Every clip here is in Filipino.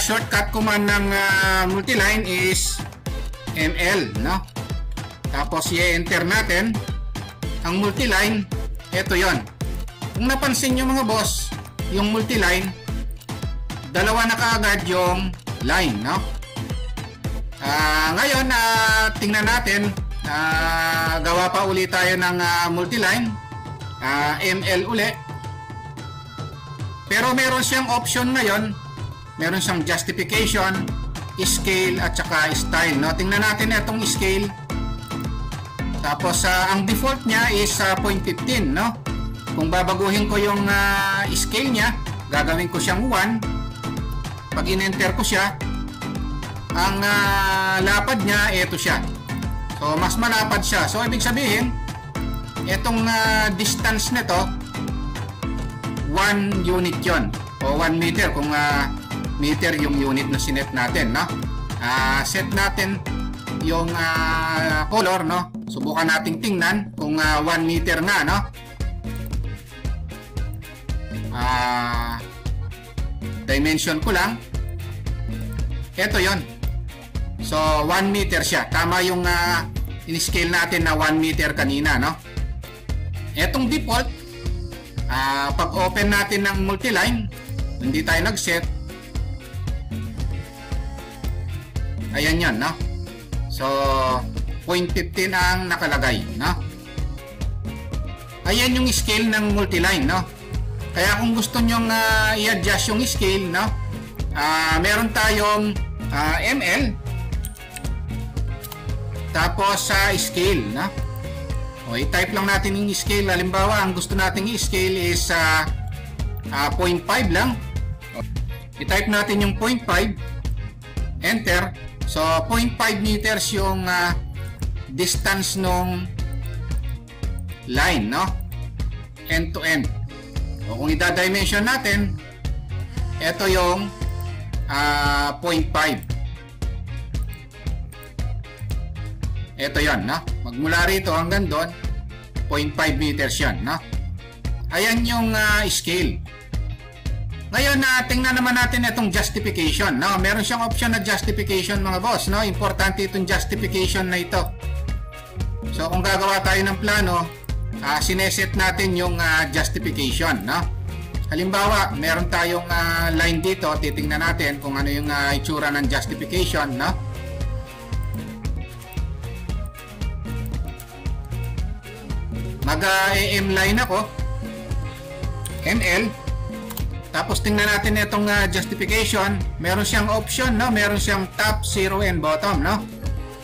shortcut command ng multiline is ML, no? Tapos i-enter natin ang multiline. Ito yon. Kung napansin nyo mga boss, yung multiline, dalawa na kaagad yung line, no? Ngayon, tingnan natin. Gawa pa uli tayo ng multiline. ML uli. Pero meron siyang option ngayon. Meron siyang justification, scale, at saka style, no? Tingnan natin itong scale. Tapos, ang default niya is 0.15, no? Kung babaguhin ko yung scale niya, gagawin ko siyang 1. Pag in-enter ko siya, ang lapad niya, ito siya. So, mas malapad siya. So, ibig sabihin, itong distance nito, 1 unit yon o 1 meter kung meter yung unit na sinet natin, no? Set natin yung color, no? Subukan nating tingnan kung 1 meter nga, no? Dimension ko lang. Ito yon. So 1 meter siya. Tama yung in-scale natin na 1 meter kanina, no? Etong default, pag open natin ng multiline, hindi tayo nag-set. Ayan yan, no? So 0.15 ang nakalagay, no? Ayan yung scale ng multiline, no? Kaya kung gusto nyong i-adjust yung scale, no? Meron tayong ML, tapos sa scale, no? O, i-type lang natin yung scale. Halimbawa, ang gusto nating i-scale is 0.5 lang. I-type natin yung 0.5, enter. So 0.5 meters yung distance nung line, no? End to end. O, kung i-dimension natin, ito yung 0.5. Ito yan, no? Magmula rito hanggang doon, 0.5 meters yan, no? Ayan yung scale. Ngayon, tingnan naman natin itong justification, no? Meron siyang option na justification, mga boss, no? Importante itong justification na ito. So, kung gagawa tayo ng plano, sineset natin yung justification, no? Halimbawa, meron tayong line dito. Titingnan natin kung ano yung itsura ng justification, no? Mag-AM line ako, ML. Tapos tingnan natin itong justification. Meron siyang option, no? Meron siyang top, zero, and bottom, no?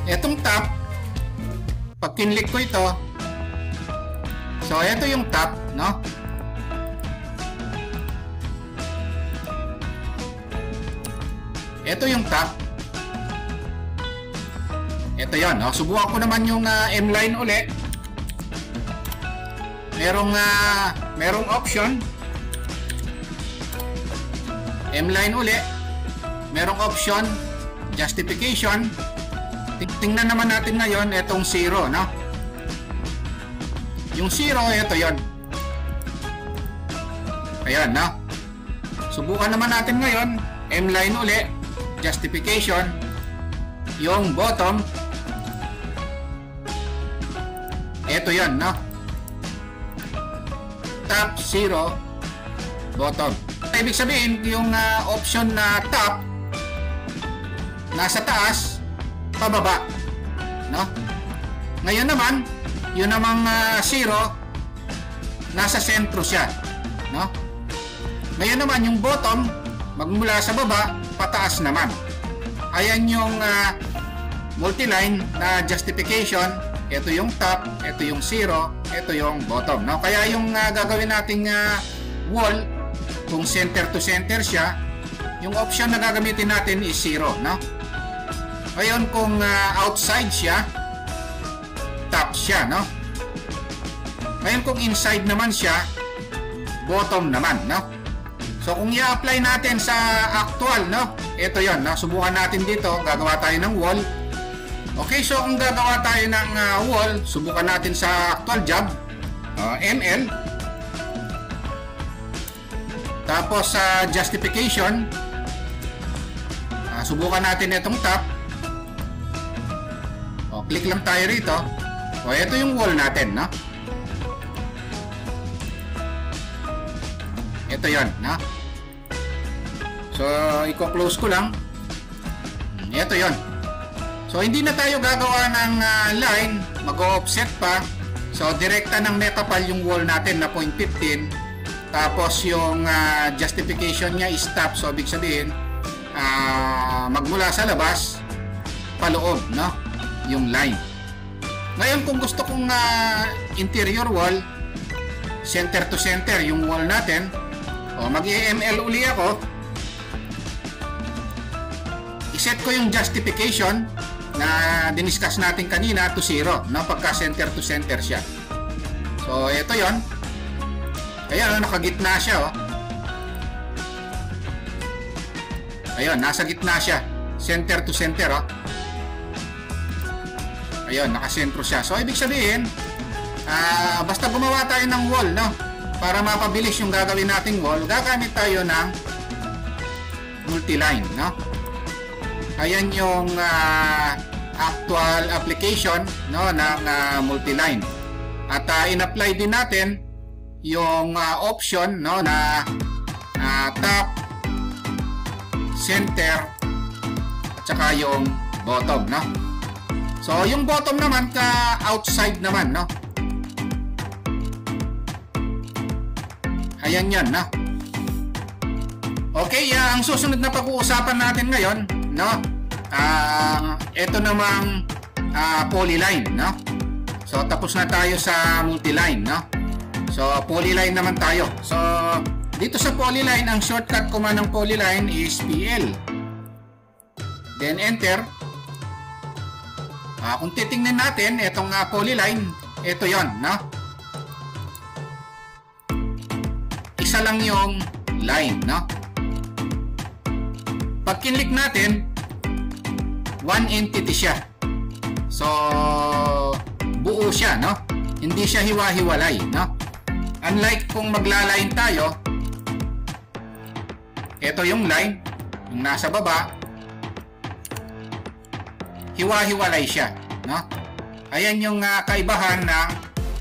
Itong top, pag kinlik ko ito, so ito yung top, no? Ito yung top. Ito yon, no? Subukan ko naman yung M line uli. Merong option M line uli, merong option justification. Tingnan naman natin ngayon itong 0, no? Yung 0, ito yon. Ayan, no? Subukan naman natin ngayon M line uli, justification, yung bottom, ito yon, no? Top, 0, bottom. Ibig sabihin, yung option na top, nasa taas, pababa, no? Ngayon naman, yun namang 0, nasa sentro siya, no? Ngayon naman, yung bottom, magmula sa baba, pataas naman. Ayan yung multiline na justification. Ito yung top, ito yung 0, ito yung bottom, no? Kaya yung gagawin nating wall, kung center to center siya, yung option na gagamitin natin is 0, no? Ngayon kung outside siya, top siya, no? Ngayon kung inside naman siya, bottom naman, no? So kung i-apply natin sa actual, no? Ito yon, no? Subukan natin dito, gagawa tayo ng wall. Okay, so kung gagawa tayo ng wall, subukan natin sa actual job, ML. Tapos sa justification, subukan natin itong top. O, click lang tayo rito. O, ito yung wall natin, no? Ito yon, no? So, i-close ko lang. Ito yon. So, hindi na tayo gagawa ng line. Mag-offset pa. So, direkta ng nekapal yung wall natin na 0.15. Tapos, yung justification niya is stop. So, ibig sabihin, magmula sa labas, paloob, no? Yung line. Ngayon, kung gusto kong interior wall, center to center yung wall natin, mag-EML uli ako. I-set ko yung justification na diniscuss natin kanina to 0, no? Pagka center to center siya. So, ito yon. Ayan, nakagitna siya, oh. Ayun, nasa gitna siya. Center to center, oh. Ayun, nakasentro siya. So, ibig sabihin, basta gumawa tayo ng wall, no? Para mapabilis yung gagawin nating wall, gagamit tayo ng multi-line, no? Ayan yung actual application, no, ng multi-line. At in-apply din natin yung option, no, na top, center, at saka yung bottom, no? So, yung bottom naman outside naman, no? Ayan yan, no? Okay, ang susunod na pag-uusapan natin ngayon, no? Ito namang polyline, no? So, tapos na tayo sa multiline, no? So, polyline naman tayo. So, dito sa polyline, ang shortcut command ng polyline is PL. Then, enter. Kung titingnan natin, itong polyline, ito yon, no? Isa lang yung line, no? Pag kinlik natin, one entity siya. So, buo siya, no? Hindi siya hiwa-hiwalay, no? Unlike kung magla-line tayo, ito yung line, yung nasa baba, hiwa-hiwalay siya, no? Ayan yung kaibahan ng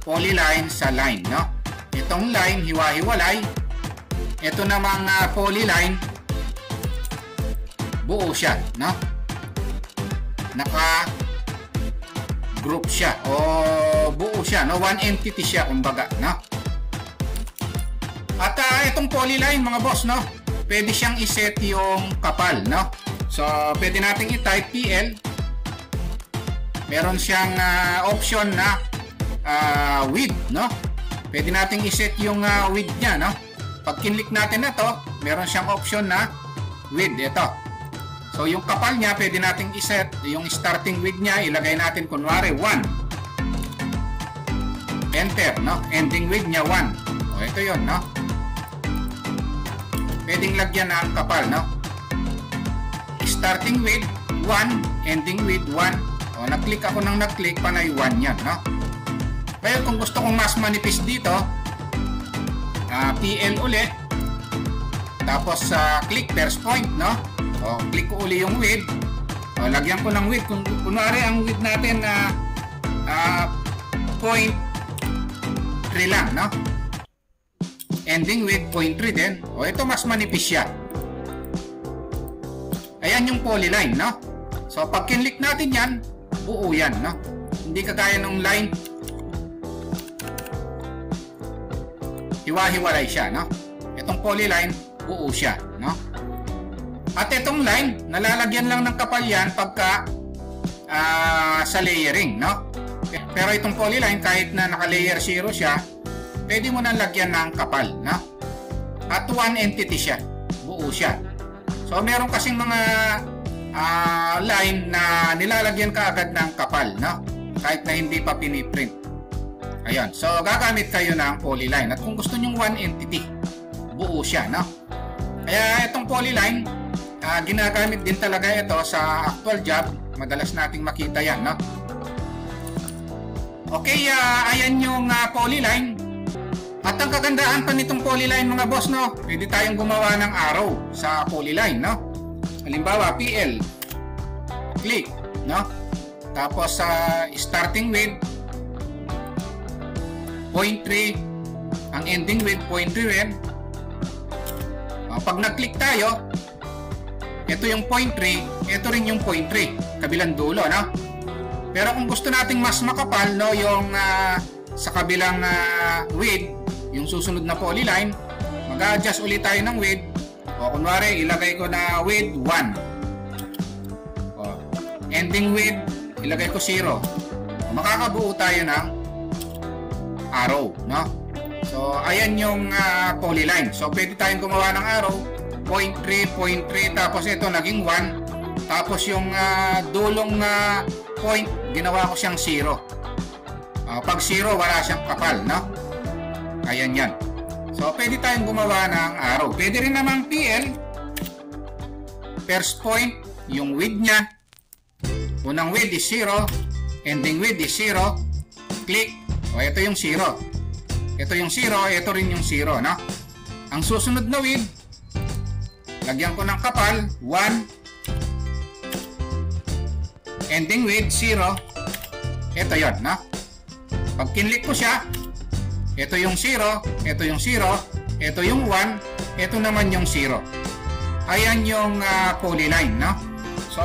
polyline sa line, no? Itong line, hiwa-hiwalay. Ito namang polyline, buo siya, no? Naka-group siya o buo siya, no? One entity siya, kumbaga, no? At itong polyline, mga boss, no? Pwede siyang iset yung kapal, no? So, pwede nating i-type PL. Meron siyang option na width, no? Pwede nating iset yung width niya, no? Pag kinlik natin na to, meron siyang option na width, ito. So, yung kapal niya, pwede nating iset. Yung starting width niya, ilagay natin kunwari 1. Enter, no? Ending width niya 1. O, ito yun, no? Pwedeng lagyan ng kapal, no? Starting width 1, ending width 1. O, nag-click ako ng nag-click, panay 1 yan, no? Kaya kung gusto kong mas manipis dito, PL ulit. Tapos, click first point, no? O, click ko uli yung width. O, lagyan ko ng width. Kung kunwari ang width natin na 0.3 lang, no? Ending width 0.3 din. O, ito mas manipis siya. Ayan yung polyline, no? So, pag kinlik natin yan, buo yan, no? Hindi kagaya ng line. Hiwa-hiwalay siya, no? Itong polyline, buo siya, no? At itong line, nalalagyan lang ng kapal yan pagka sa layering, no? Pero itong polyline, kahit na naka-layer 0 siya, pwede mo nang lagyan ng kapal, no? At one entity siya, buo siya. So, meron kasing mga line na nilalagyan ka agad ng kapal, no? Kahit na hindi pa piniprint. Ayan. So, gagamit kayo ng polyline. At kung gusto nyong one entity, buo siya, no? Kaya itong polyline, ginagamit din talaga ito sa actual job. Madalas nating makita yan, no? Okay, ayan yung polyline. At ang kagandahan pa nitong polyline, mga boss, no? Pwede tayong gumawa ng arrow sa polyline, no? halimbawa PL, click, no? Tapos sa starting with 0.3, ang ending with 0.3 rin. Pag nag-click tayo, ito yung 0.3, ito rin yung 0.3, kabilang dulo, no? Pero kung gusto nating mas makapal, no, yung sa kabilang width, yung susunod na polyline, mag-adjust ulit tayo ng width. O kunwari, ilagay ko na width 1. O, ending width, ilagay ko 0. O, makakabuo tayo ng arrow, no? So, ayan yung polyline. So, pwede tayong gumawa ng arrow, 0.3, 0.3, tapos ito naging 1. Tapos yung dulong point, ginawa ko siyang 0. Pag 0, wala siyang kapal, no? Ayan yan. So, pwede tayong gumawa ng arrow. Pwede rin namang PL. First point, yung width niya. Unang width is 0. Ending width is 0. Click. O, ito yung 0. Ito yung 0. Ito rin yung 0, no? Ang susunod na width, lagyan ko ng kapal, 1. Ending width, 0. Ito yun, no? Pag kinlik ko siya, ito yung 0, ito yung 0, ito yung 1, ito naman yung 0. Ayan yung polyline, no? So,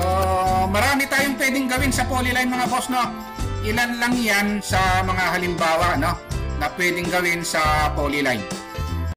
marami tayong pwedeng gawin sa polyline, mga boss, no? Ilan lang yan sa mga halimbawa, no? Na pwedeng gawin sa polyline.